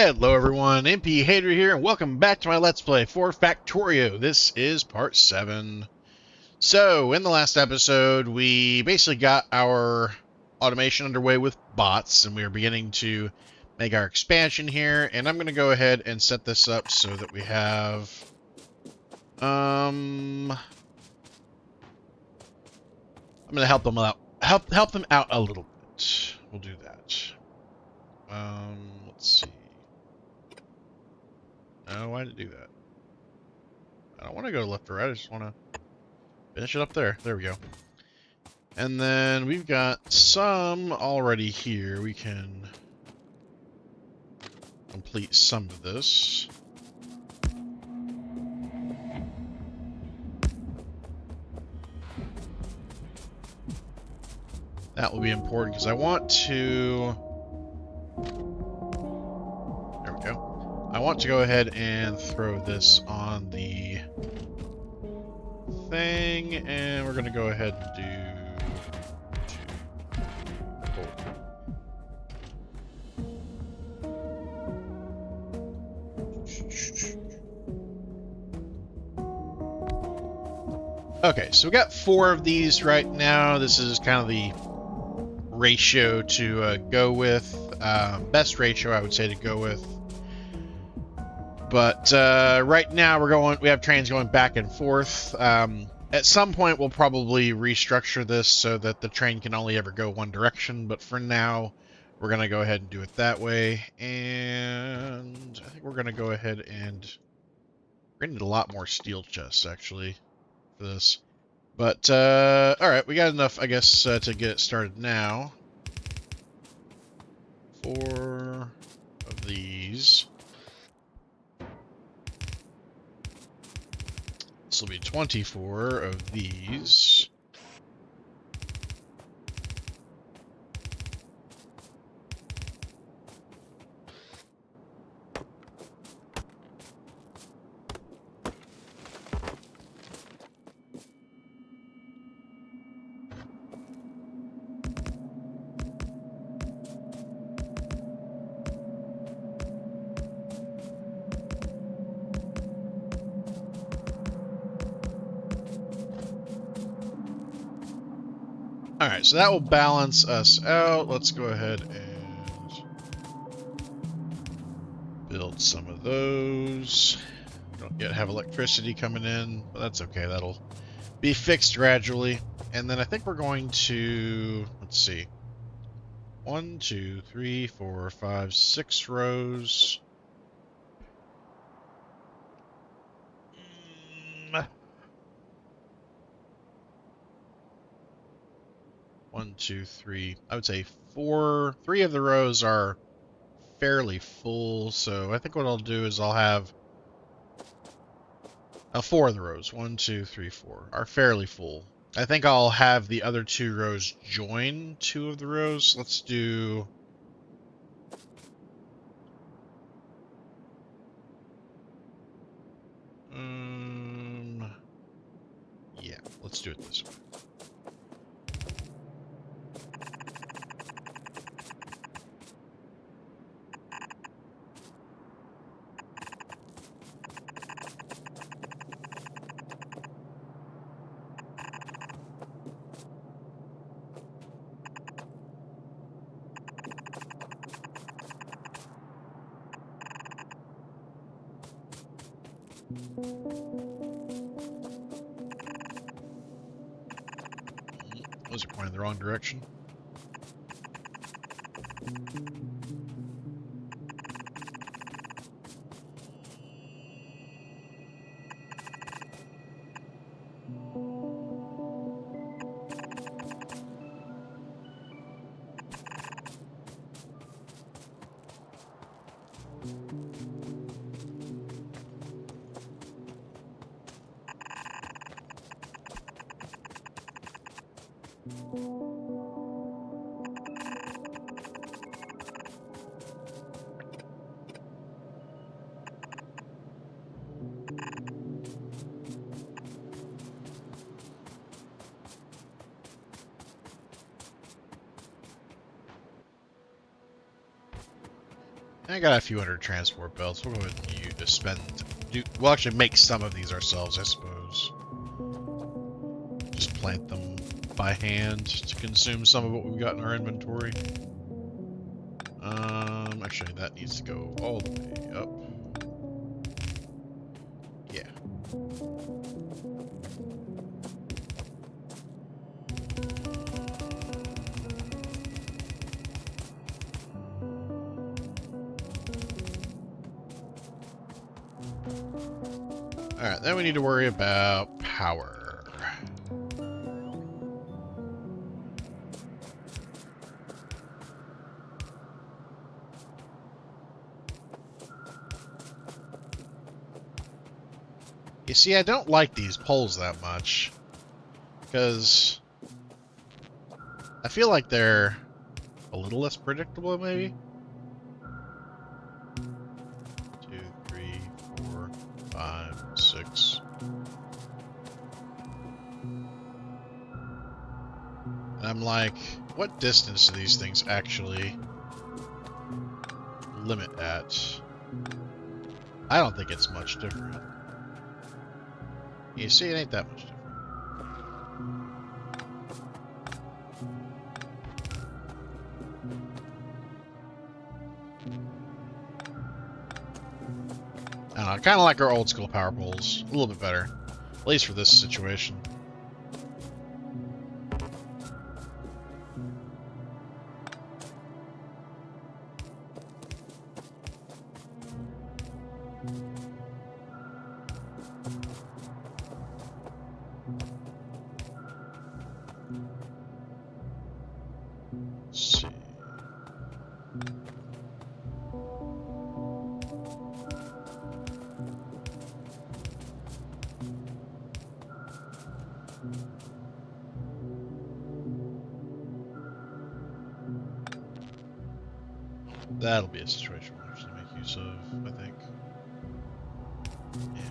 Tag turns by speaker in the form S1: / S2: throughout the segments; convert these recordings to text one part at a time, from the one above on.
S1: Hello everyone, MP Hater here, and welcome back to my Let's Play for Factorio. This is part 7. So, in the last episode, we basically got our automation underway with bots, and we are beginning to make our expansion here, and I'm going to go ahead and set this up so that we have... I'm going to help them out. Help them out a little bit. We'll do that. Let's see. No, why did it do that? I don't want to go left or right, I just want to finish it up there. There we go. And then we've got some already here. We can complete some of this. That will be important because I want to... There we go. I want to go ahead and throw this on the thing, and we're going to go ahead and do 2. Okay, so we got 4 of these right now. This is kind of the ratio to go with. Best ratio, I would say, to go with. But right now we have trains going back and forth. At some point we'll probably restructure this so that the train can only ever go one direction, but for now we're going to go ahead and do it that way. And I think we're going to go ahead and... we're going to need a lot more steel chests, actually, for this. But, alright, we got enough, I guess, to get it started now. 4 of these. This will be 24 of these. Alright, so that will balance us out. Let's go ahead and build some of those. We don't yet have electricity coming in, but that's okay. That'll be fixed gradually. And then I think we're going to, let's see, 1, 2, 3, 4, 5, 6 rows. 1, 2, 3. I would say 4. 3 of the rows are fairly full, so I think what I'll do is I'll have 4 of the rows. 1, 2, 3, 4 are fairly full. I think I'll have the other 2 rows join 2 of the rows. Let's do... yeah, let's do it this way. Those are pointing in the wrong direction. I got a few hundred transport belts. We'll go ahead and we'll actually make some of these ourselves, I suppose. Just plant them by hand to consume some of what we've got in our inventory. Actually, that needs to go all the way up. Yeah. Alright, then we need to worry about power. You see, I don't like these poles that much, because I feel like they're a little less predictable, maybe? 2, 3, 4, 5, 6. And I'm like, what distance do these things actually limit at? I don't think it's much different. You see, it ain't that much different. I don't know, kind of like our old school power poles. A little bit better. At least for this situation. Let's see. That'll be a situation we'll actually make use of, I think. Yeah.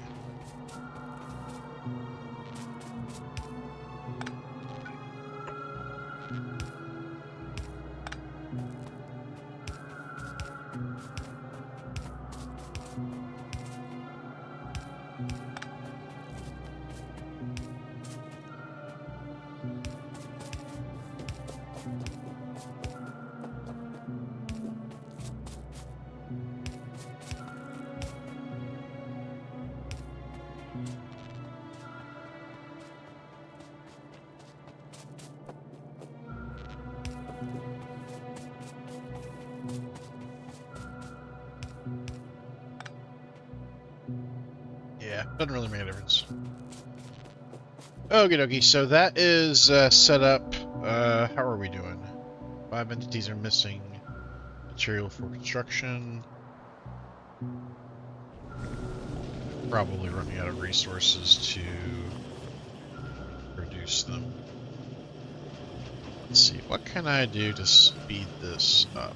S1: Yeah, doesn't really make a difference. Okie dokie, so that is set up. How are we doing? 5 entities are missing. Material for construction. Probably running out of resources to produce them. Let's see, what can I do to speed this up?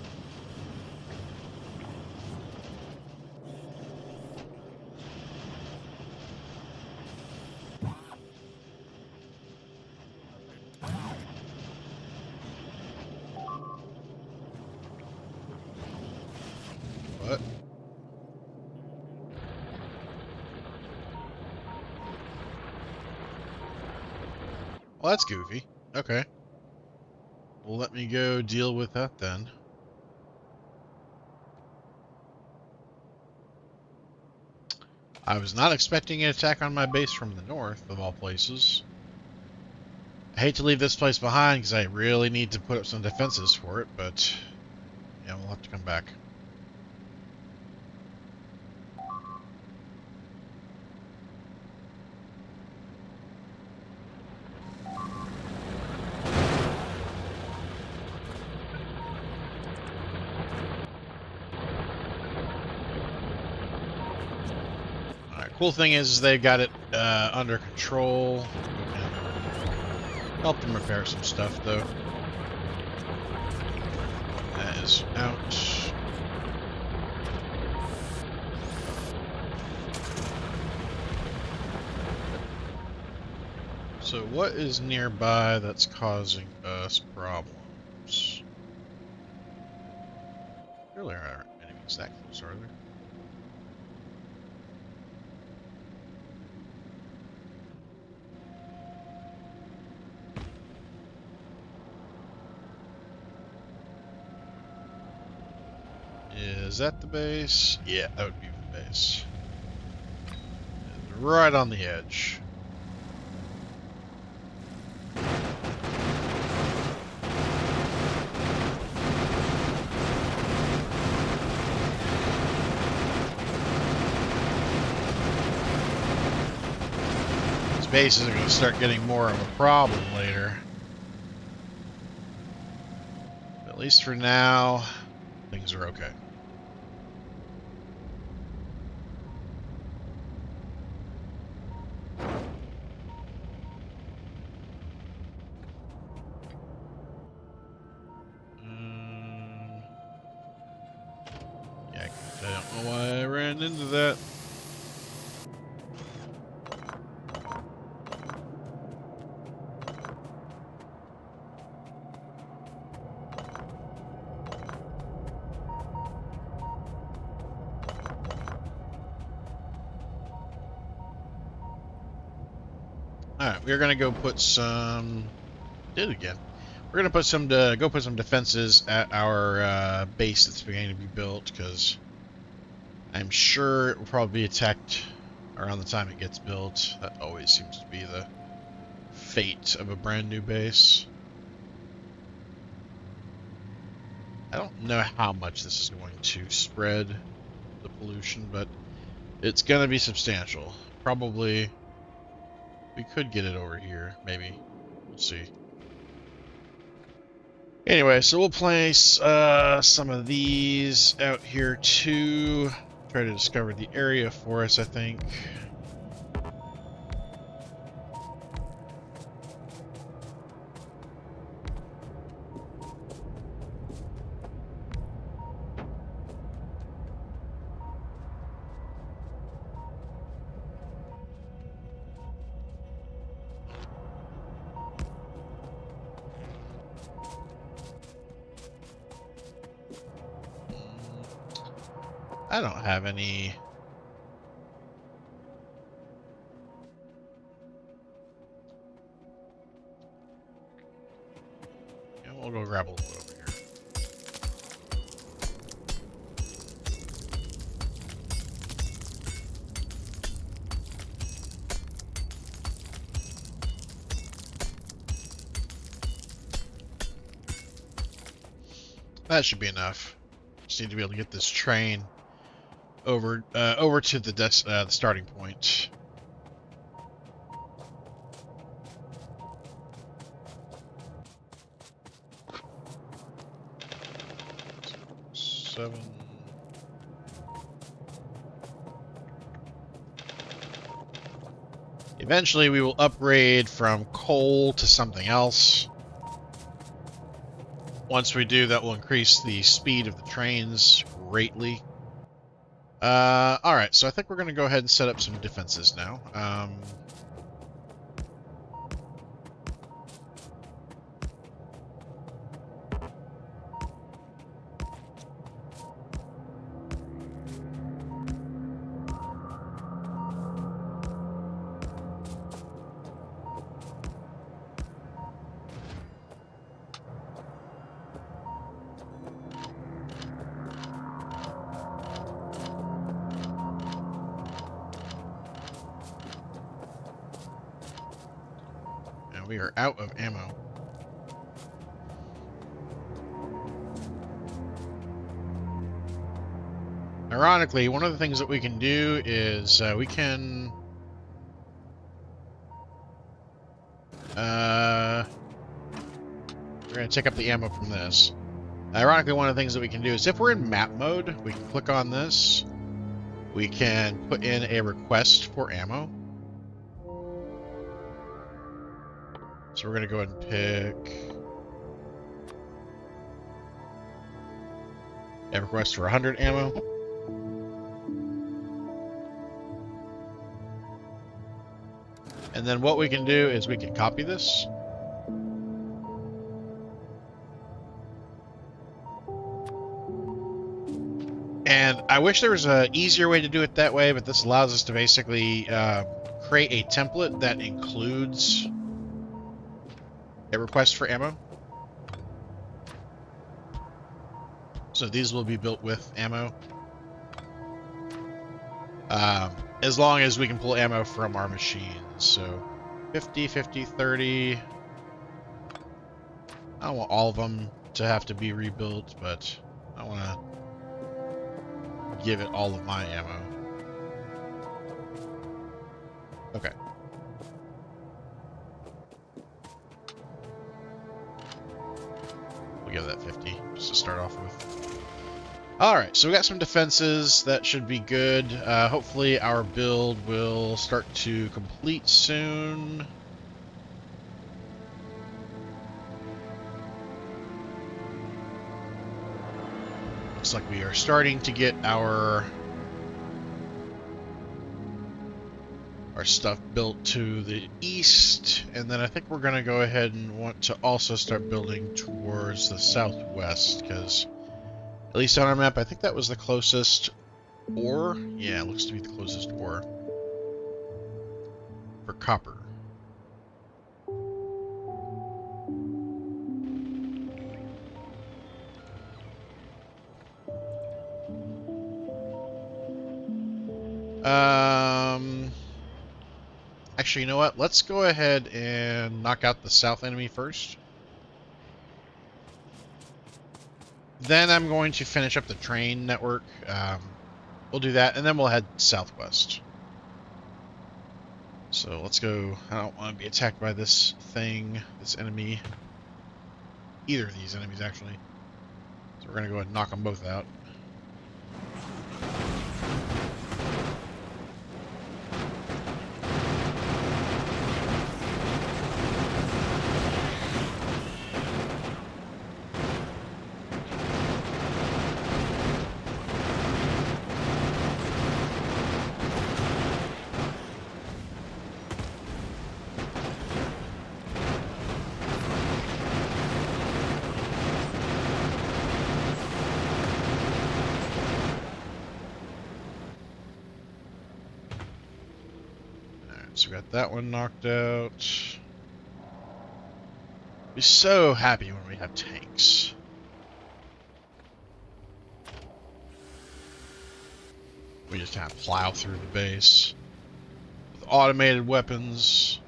S1: What? Well, that's goofy. Okay. Well, let me go deal with that then. I was not expecting an attack on my base from the north, of all places. I hate to leave this place behind because I really need to put up some defenses for it, but yeah, we'll have to come back. Cool thing is they've got it under control. Help them repair some stuff, though. That is out. So what is nearby that's causing us problems? Surely our enemy Is that close, are there? Is that the base? Yeah, that would be the base. It's right on the edge. These bases are going to start getting more of a problem later. But at least for now, things are okay. Yeah, I don't know why I ran into that. Alright, we're gonna go put some... Did it again. We're gonna put some defenses at our base that's beginning to be built, because I'm sure it will probably be attacked around the time it gets built. That always seems to be the fate of a brand new base. I don't know how much this is going to spread the pollution, but it's gonna be substantial. Probably we could get it over here, maybe. We'll see. Anyway, so we'll place some of these out here too. Try to discover the area for us, I think. I don't have any... Yeah, we'll go grab a little bit over here. That should be enough. Just need to be able to get this train over to the starting point. Seven. Eventually, we will upgrade from coal to something else. Once we do, that will increase the speed of the trains greatly. Alright, so I think we're going to go ahead and set up some defenses now. We are out of ammo. Ironically, one of the things that we can do is we can... we're going to take up the ammo from this. Ironically, one of the things that we can do is if we're in map mode, we can click on this. We can put in a request for ammo. So we're going to go ahead and pick a request for 100 ammo. And then what we can do is we can copy this. And I wish there was a easier way to do it that way, but this allows us to basically create a template that includes a request for ammo. So these will be built with ammo. As long as we can pull ammo from our machines. So 50, 50, 30. I don't want all of them to have to be rebuilt, but I want to give it all of my ammo. Okay. We'll give that 50 just to start off with. Alright, so we got some defenses. That should be good. Hopefully our build will start to complete soon. Looks like we are starting to get our stuff built to the east, and then I think we're going to go ahead and want to also start building towards the southwest, because at least on our map, I think that was the closest ore. Yeah, it looks to be the closest ore for copper. Actually, you know what? Let's go ahead and knock out the south enemy first. Then I'm going to finish up the train network. We'll do that, and then we'll head southwest. So let's go. I don't want to be attacked by this thing, this enemy. Either of these enemies, actually. So we're going to go ahead and knock them both out. So we got that one knocked out. Be so happy when we have tanks. We just kind of plow through the base with automated weapons.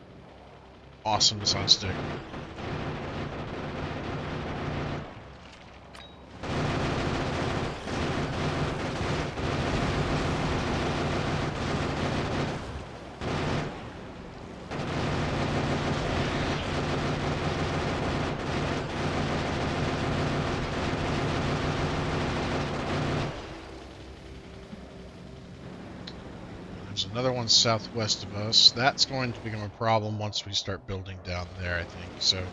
S1: Awesomeness on stick. There's another one southwest of us. That's going to become a problem once we start building down there, I think. So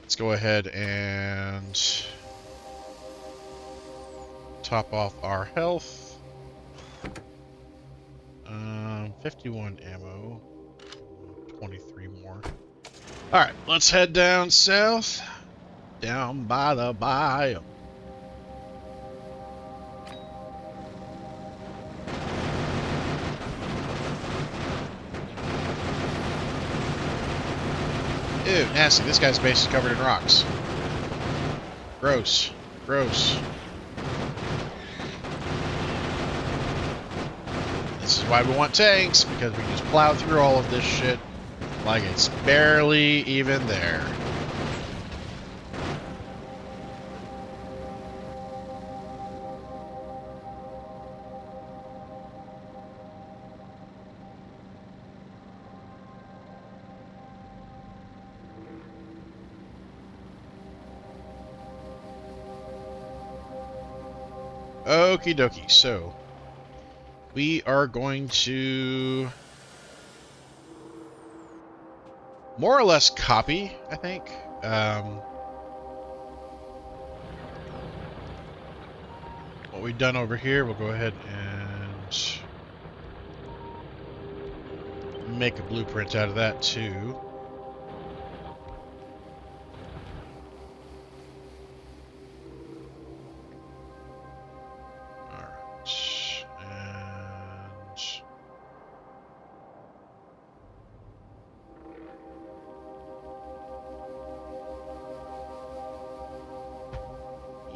S1: let's go ahead and top off our health. 51 ammo. 23 more. Alright, let's head down south. Down by the biome. Ew, nasty. This guy's base is covered in rocks. Gross. Gross. This is why we want tanks, because we can just plow through all of this shit like it's barely even there. Okie dokie, so we are going to more or less copy, I think. What we've done over here, we'll go ahead and make a blueprint out of that too. Alright.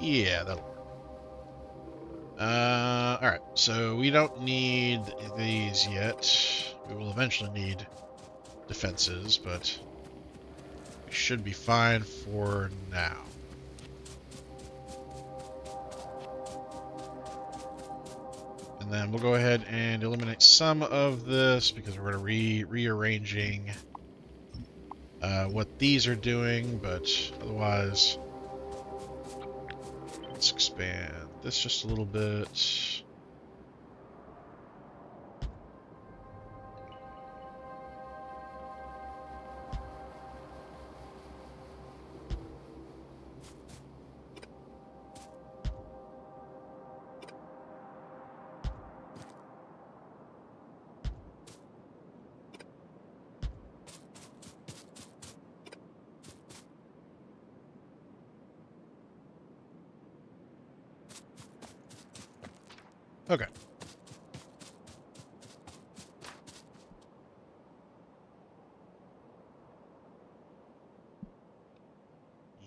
S1: Yeah, that'll work. Alright, so we don't need these yet. We will eventually need defenses, but we should be fine for now. And then we'll go ahead and eliminate some of this because we're going to rearranging what these are doing, but otherwise, let's expand this just a little bit. Okay.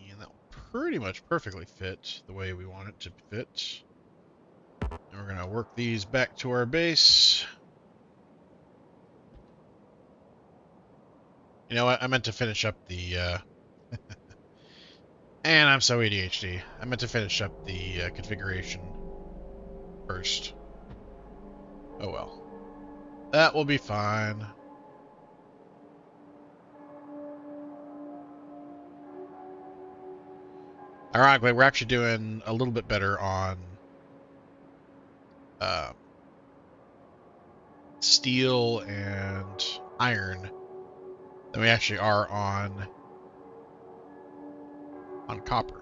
S1: And that will pretty much perfectly fit the way we want it to fit. And we're going to work these back to our base. You know what? I meant to finish up the... and I'm so ADHD. I meant to finish up the configuration first. Oh well. That will be fine. Ironically, we're actually doing a little bit better on steel and iron than we actually are on copper.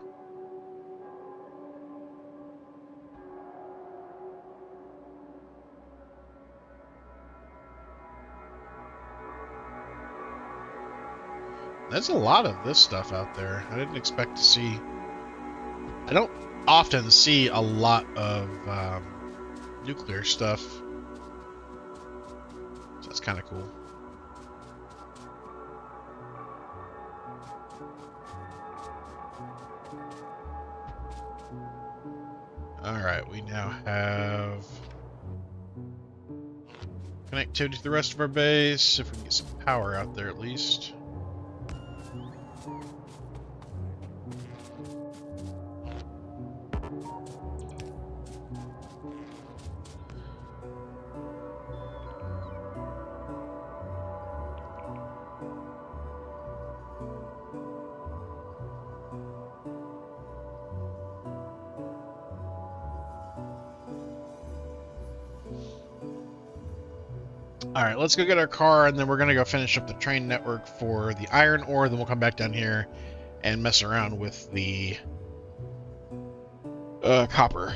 S1: There's a lot of this stuff out there. I didn't expect to see... I don't often see a lot of nuclear stuff. So that's kind of cool. Alright, we now have connectivity to the rest of our base, if we can get some power out there at least. Alright, let's go get our car, and then we're going to go finish up the train network for the iron ore, then we'll come back down here and mess around with the copper.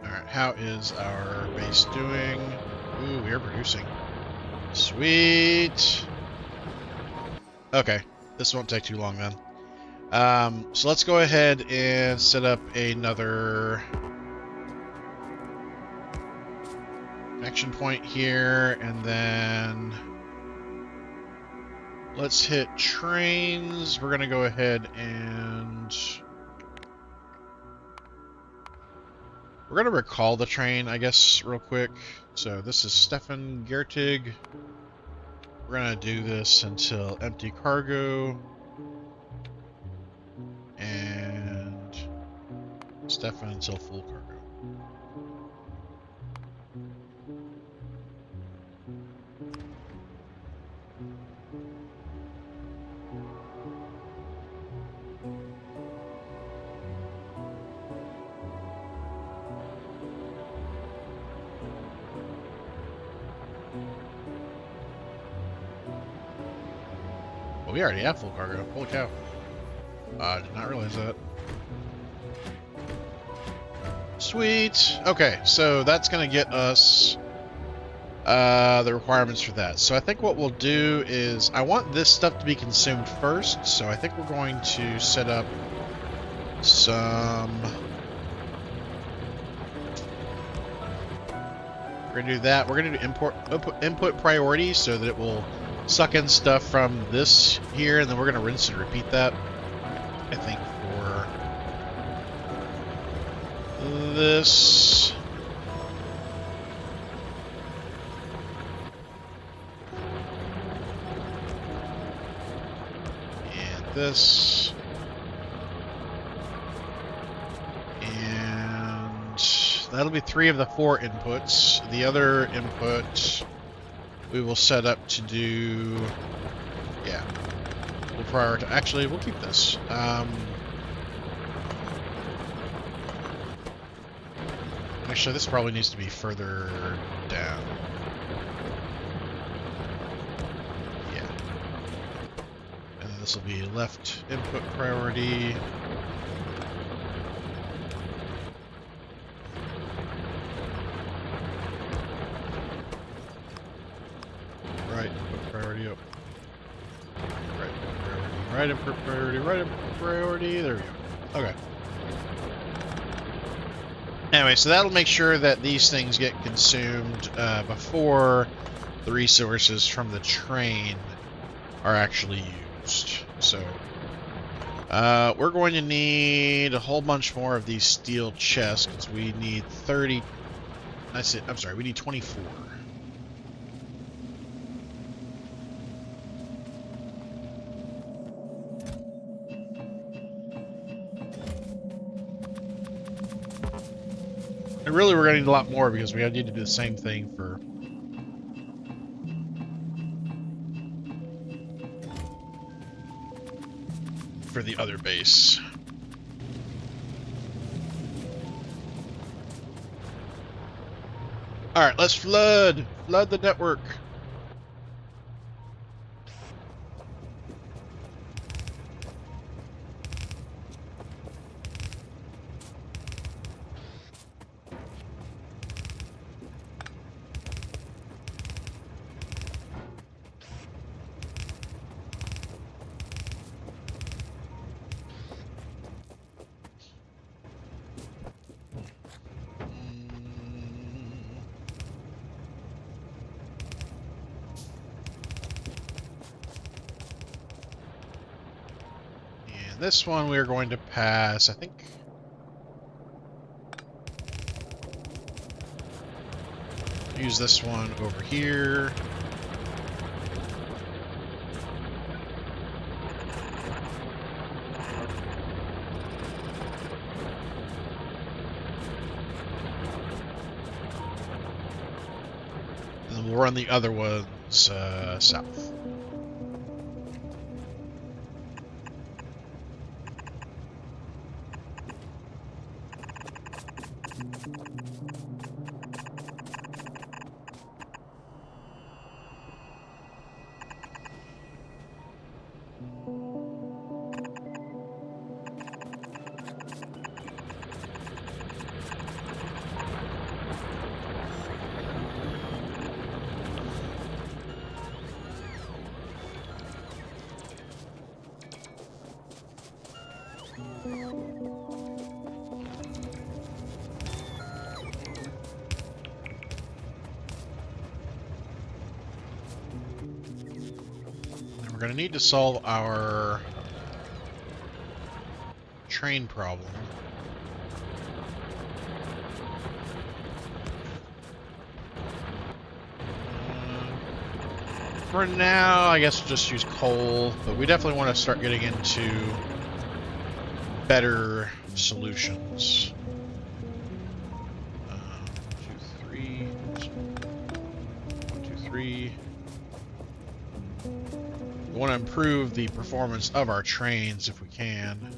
S1: Alright, how is our base doing? Ooh, we are producing. Sweet! Okay, this won't take too long then. So let's go ahead and set up another connection point here, and then let's hit trains. We're gonna go ahead and We're going to recall the train, I guess, real quick. So this is Stefan Gertig. We're going to do this until empty cargo. And Stefan until full cargo. Well, we already have full cargo. Holy cow. I did not realize that. Sweet. Okay, so that's going to get us the requirements for that. So I think what we'll do is, I want this stuff to be consumed first, so I think we're going to set up some... We're going to do that. We're going to do input priority so that it will suck in stuff from this here, and then we're going to rinse and repeat that, I think, for this. And this. And that'll be 3 of the 4 inputs. The other input we will set up to do, yeah, we'll prioritize. Actually, we'll keep this. Actually, this probably needs to be further down. Yeah. And then this will be left input priority. Right input priority up. Right input priority. Right input priority. Right input priority. There we go. Okay. Anyway, so that'll make sure that these things get consumed before the resources from the train are actually used. So we're going to need a whole bunch more of these steel chests because we need 30. I'm sorry, we need 24. And really, we're going to need a lot more because we need to do the same thing for the other base. All right, let's flood the network. This one we are going to pass, I think. Use this one over here. And then we'll run the other ones south. We're going to need to solve our train problem. For now, I guess we'll just use coal, but we definitely want to start getting into better solutions. 1, 2, 3. 1, 2, 3. We want to improve the performance of our trains if we can.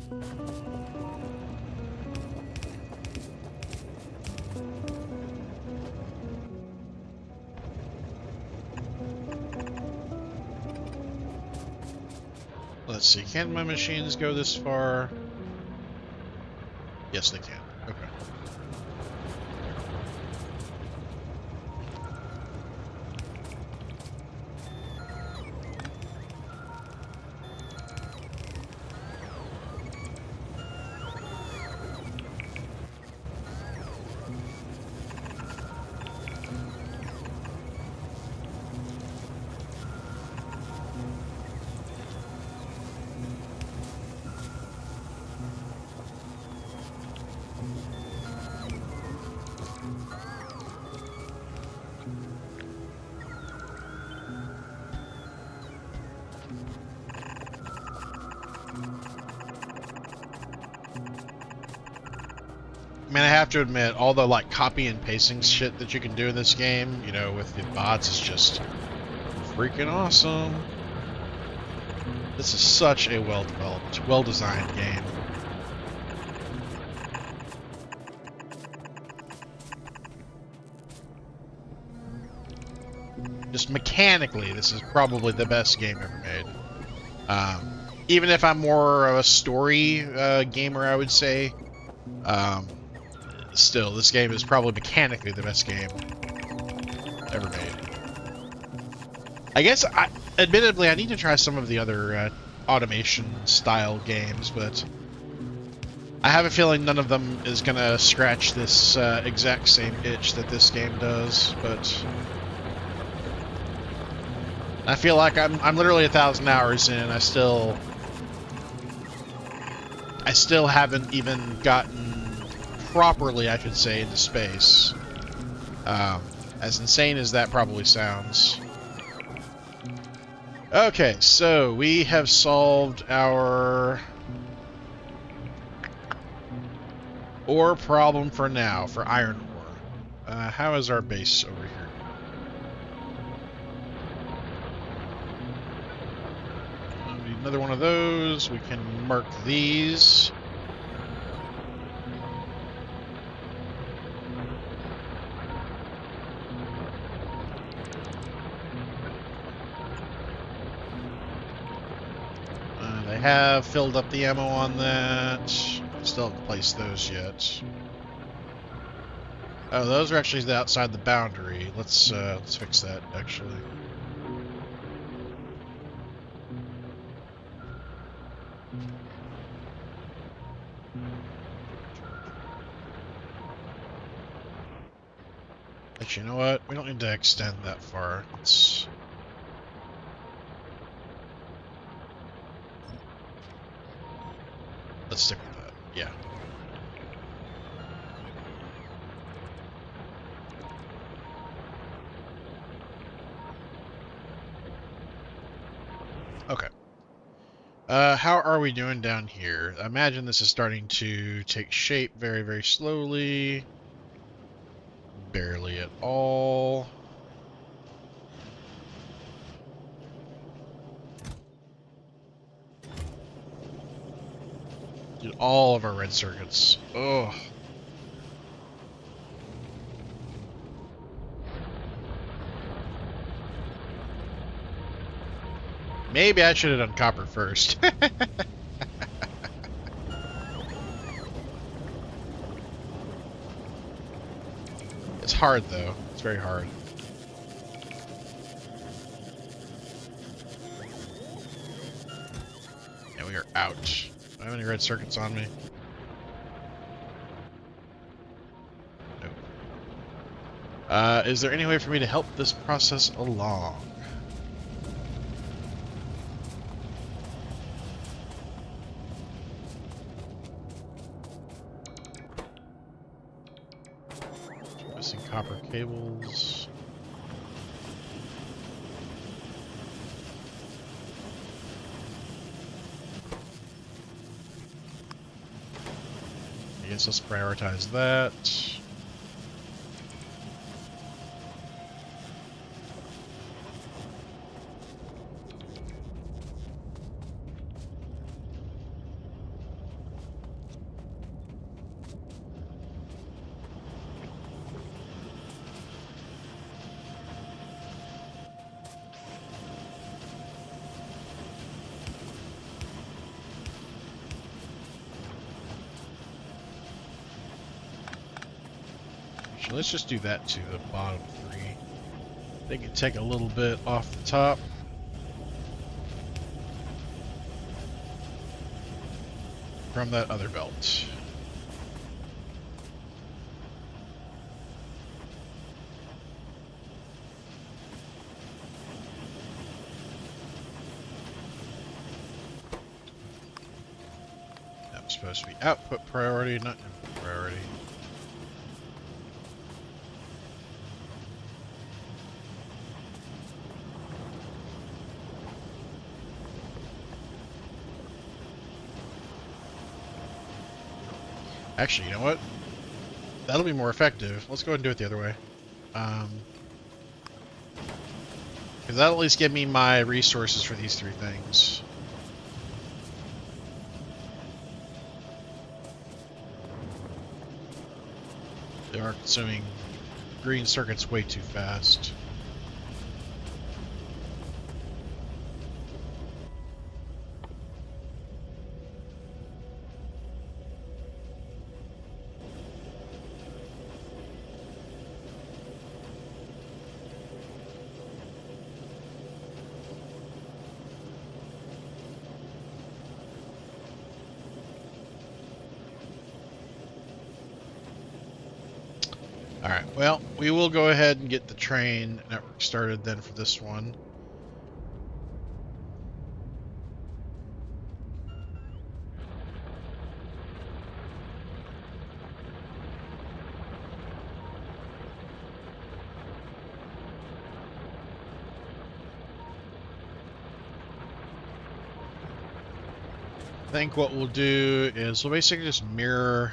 S1: Let's see, can my machines go this far? Yes, they can. Okay. I mean, I have to admit, all the like copy and pasting shit that you can do in this game, you know, with the bots is just freaking awesome. This is such a well-developed, well-designed game. Just mechanically, this is probably the best game ever made. Even if I'm more of a story gamer, I would say, still, this game is probably mechanically the best game ever made. I guess, admittedly, I need to try some of the other automation-style games, but I have a feeling none of them is going to scratch this exact same itch that this game does, but I feel like I'm literally 1,000 hours in, I still haven't even gotten properly, I should say, into space. As insane as that probably sounds. Okay, so we have solved our ore problem for now, for iron ore. How is our base over here? Need another one of those. We can mark these. They have filled up the ammo on that. Still haven't placed those yet. Oh, those are actually outside the boundary. Let's fix that, actually. Actually, you know what? We don't need to extend that far. Let's stick with that. Yeah. Okay. How are we doing down here? I imagine this is starting to take shape very, very slowly. Barely at all. Dude, all of our red circuits. Ugh. Maybe I should have done copper first. It's hard, though. It's very hard. And we are out. Do I have any red circuits on me? Nope. Is there any way for me to help this process along? Missing copper cables. guess let's prioritize that. Actually, let's just do that to the bottom three. They can take a little bit off the top. From that other belt. That was supposed to be output priority, not input priority. Actually, you know what? That'll be more effective. Let's go ahead and do it the other way. Because that'll at least give me my resources for these three things. They are consuming green circuits way too fast. Alright, well, we will go ahead and get the train network started then for this one. I think what we'll do is we'll basically just mirror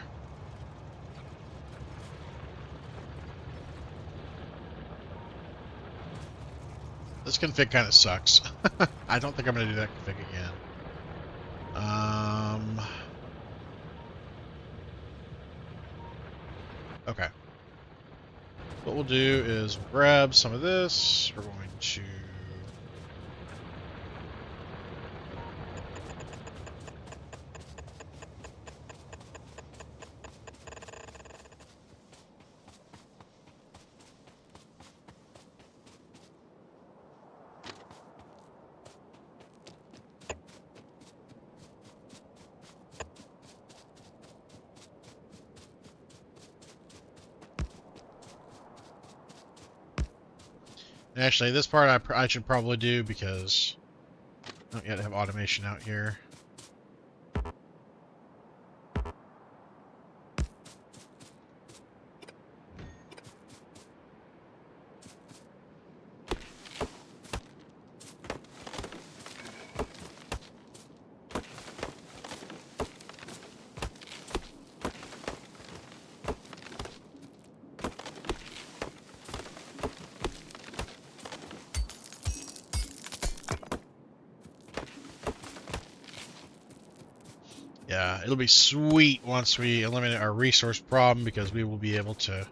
S1: this config kind of sucks. I don't think I'm going to do that config again. Okay. What we'll do is grab some of this. We're going to actually, this part I should probably do because I don't yet have automation out here. Yeah, it'll be sweet once we eliminate our resource problem because we will be able to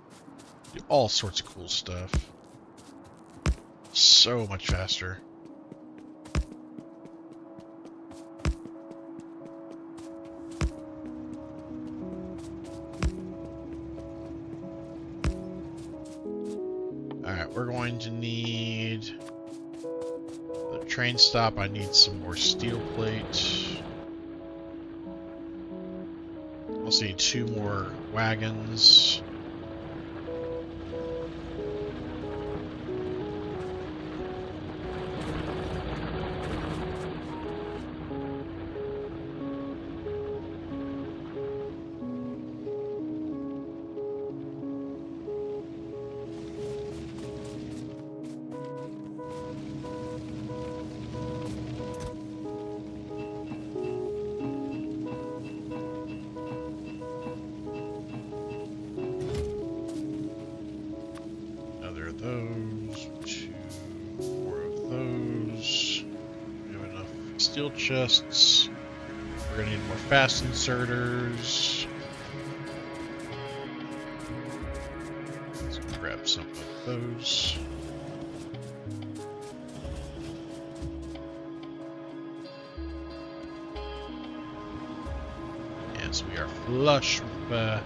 S1: do all sorts of cool stuff. So much faster. Alright, we're going to need the train stop. I need some more steel plate. Also need 2 more wagons. steel chests. We're gonna need more fast inserters. Let's grab some of those. Yes, we are flush with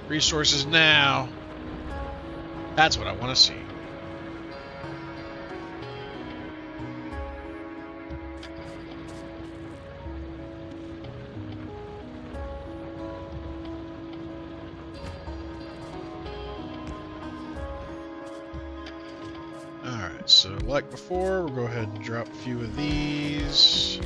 S1: resources now. That's what I want to see. Alright, so like before, we'll go ahead and drop a few of these.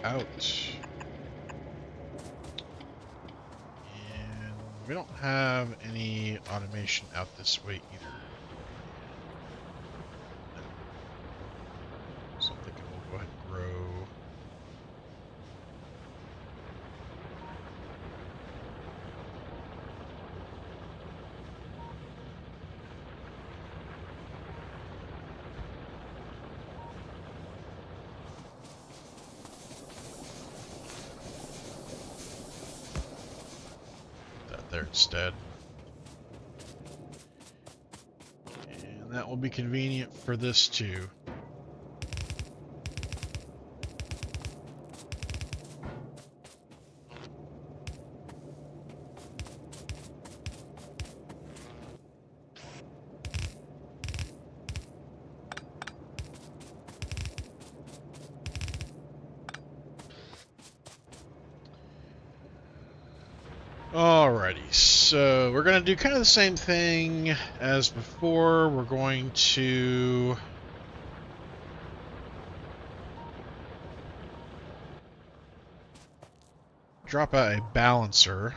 S1: Out. And we don't have any automation out this way either. So I'm thinking we'll go ahead and grow. There instead. And that will be convenient for this too. Alrighty, so we're going to do kind of the same thing as before. We're going to drop out a balancer.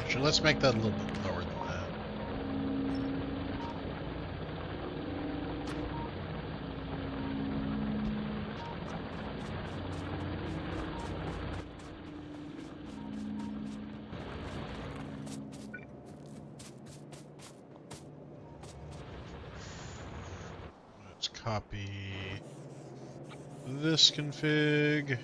S1: Actually, let's make that a little bit lower than that. Let's copy this config.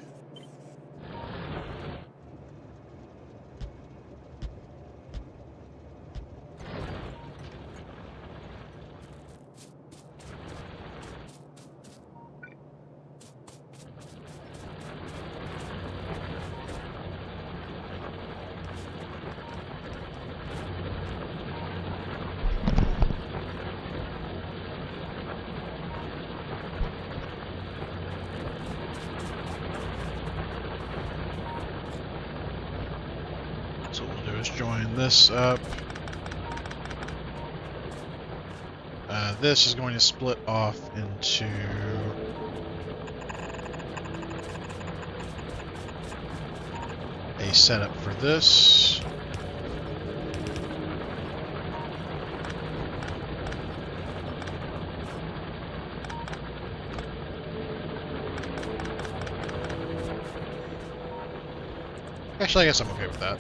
S1: So what we'll do is join this up. This is going to split off into a setup for this. Actually, I guess I'm okay with that.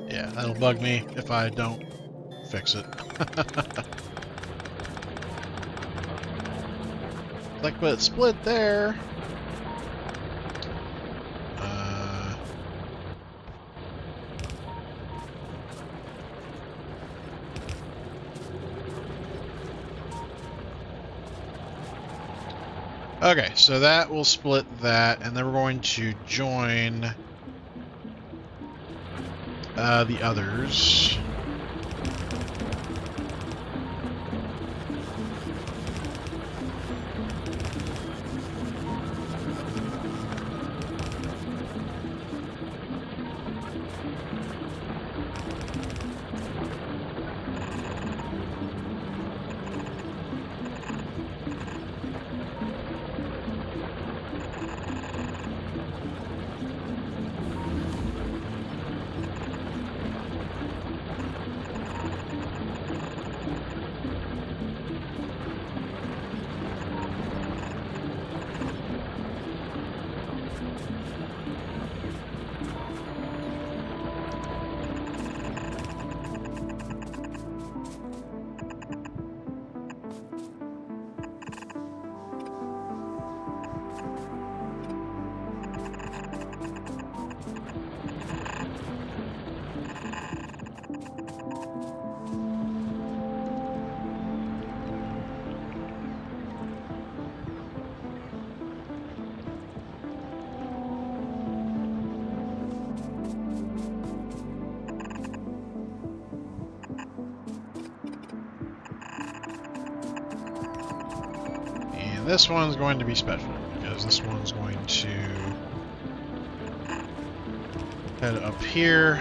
S1: Yeah, that'll bug me if I don't fix it. Like, but it split there. Okay, so that will split that, and then we're going to join the others. And this one's going to be special, because this one's going to head up here.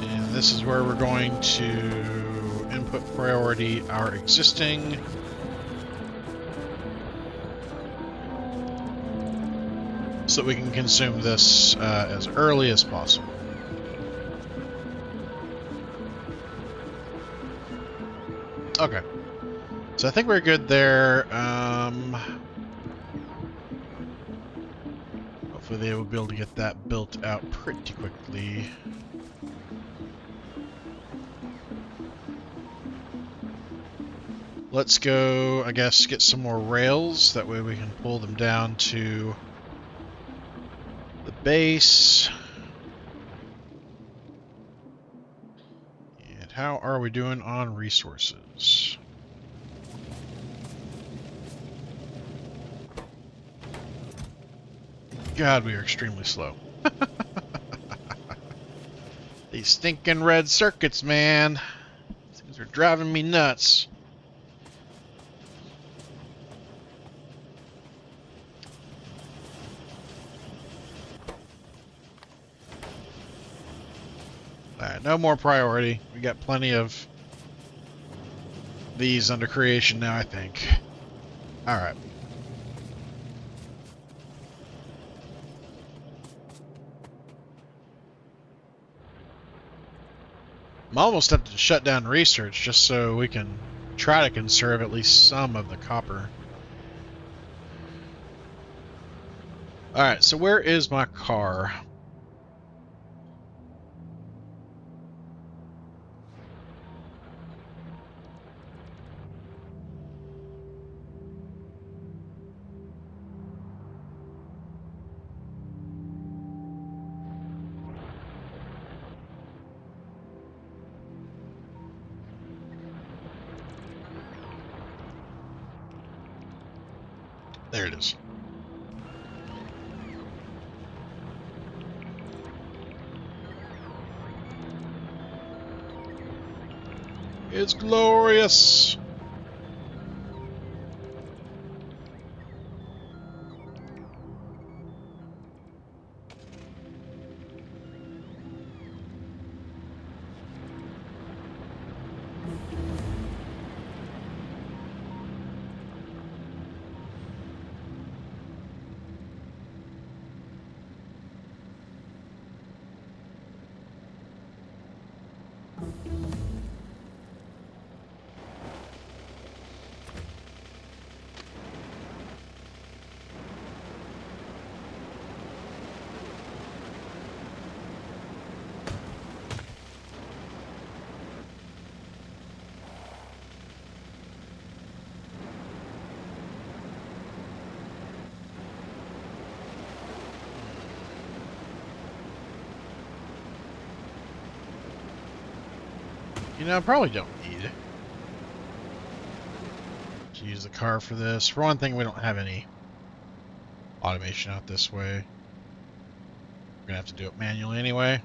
S1: And this is where we're going to input priority our existing. So that we can consume this as early as possible. Okay. So I think we're good there. Hopefully they will be able to get that built out pretty quickly. Let's go, I guess, get some more rails. That way we can pull them down to the base. And how are we doing on resources? God, we are extremely slow. These stinking red circuits, man. These things are driving me nuts. Alright, no more priority. We got plenty of these under creation now, I think. Alright. I'm almost tempted to shut down research just so we can try to conserve at least some of the copper. Alright, so where is my car? There it is. It's glorious. You know, I probably don't need to use the car for this. For one thing, we don't have any automation out this way. We're gonna have to do it manually anyway.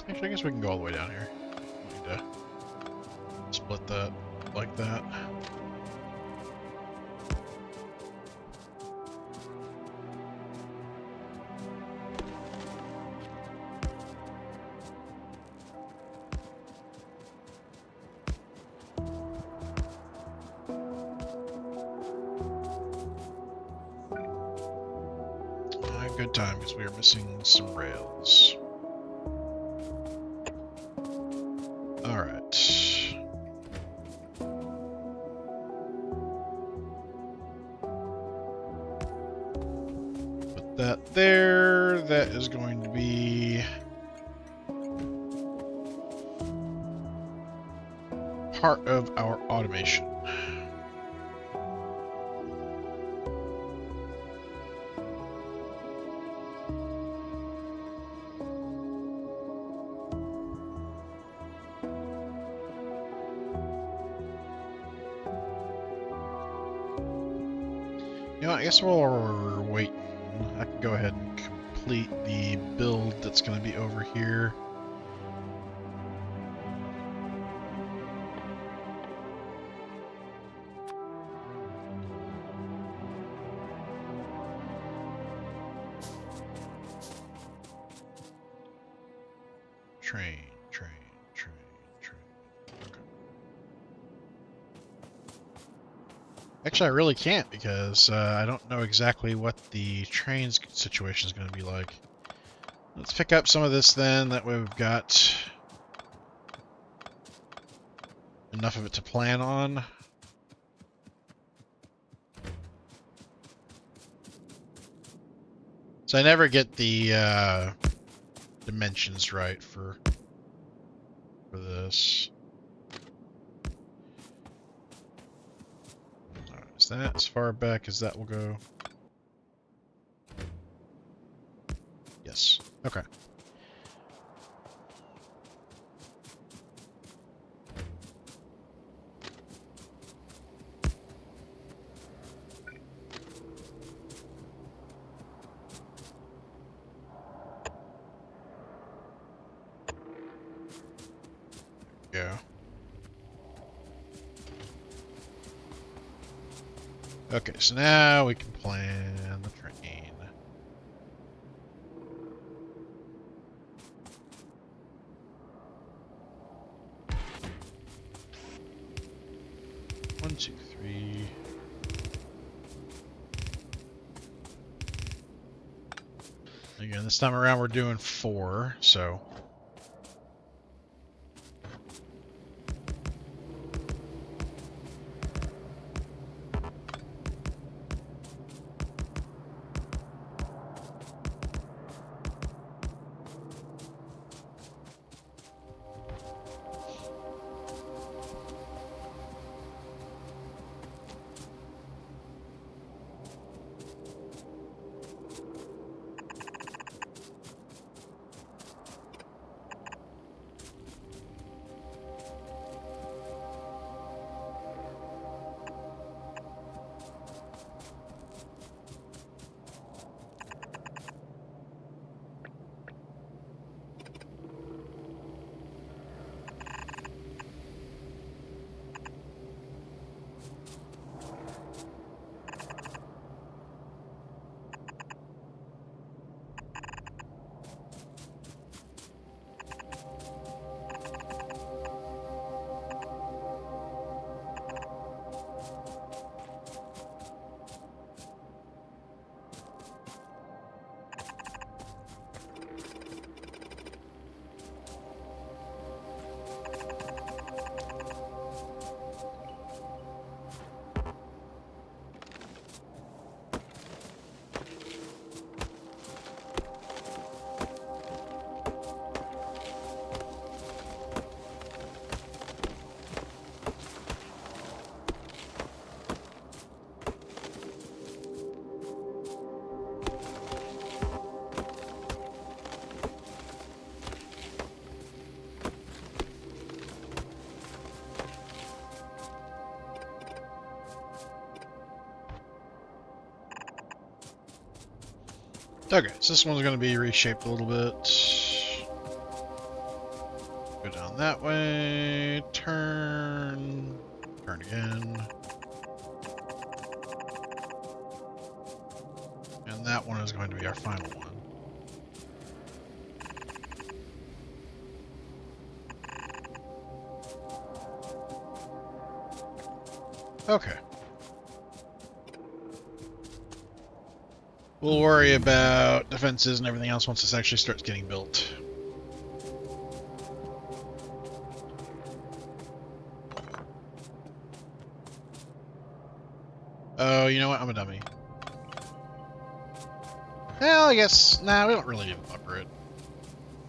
S1: Actually, I guess we can go all the way down here. We need to split that like that. Good time, because we are missing some rails. Alright. Put that there. That is going to be part of our automation. You know, I guess while we're waiting, I can go ahead and complete the build that's going to be over here. Train. Actually, I really can't because I don't know exactly what the train's situation is going to be like. Let's pick up some of this then, that way we've got enough of it to plan on. So I never get the dimensions right for this. Is that as far back as that will go? Yes. Okay. Yeah. Okay, so now we can plan the train. One, two, three. Again, this time around we're doing 4, so. Okay, so this one's going to be reshaped a little bit. Go down that way, turn again. And that one is going to be our final one. Okay. We'll worry about defenses and everything else once this actually starts getting built. Oh, you know what? I'm a dummy. Well, I guess... Nah, we don't really need to buffer it.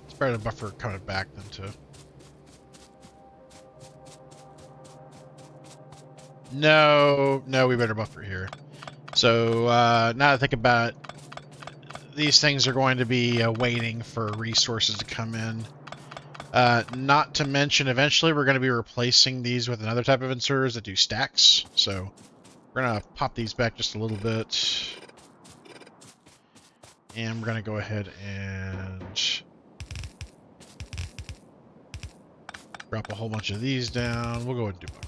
S1: It's better to buffer coming back than to... No, we better buffer here. So, now that I think about it, these things are going to be waiting for resources to come in. Not to mention, eventually we're going to be replacing these with another type of inserters that do stacks. So, we're going to pop these back just a little bit. And we're going to go ahead and drop a whole bunch of these down. We'll go ahead and do both.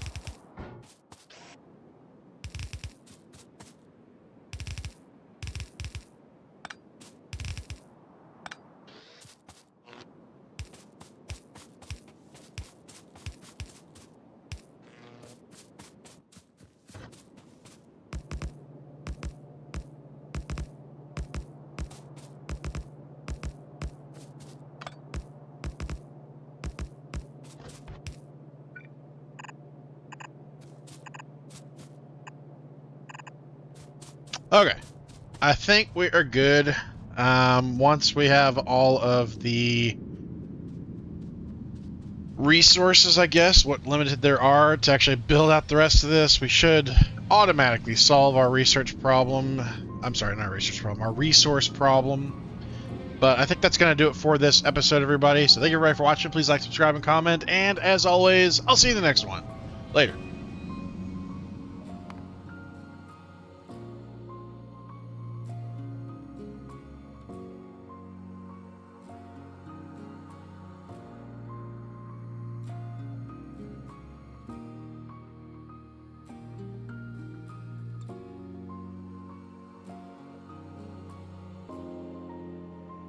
S1: Okay, I think we are good. Once we have all of the resources, I guess, what limited there are to actually build out the rest of this, we should automatically solve our research problem. I'm sorry, not research problem, our resource problem. But I think that's going to do it for this episode, everybody. So thank you everybody for watching. Please like, subscribe, and comment. And as always, I'll see you in the next one. Later.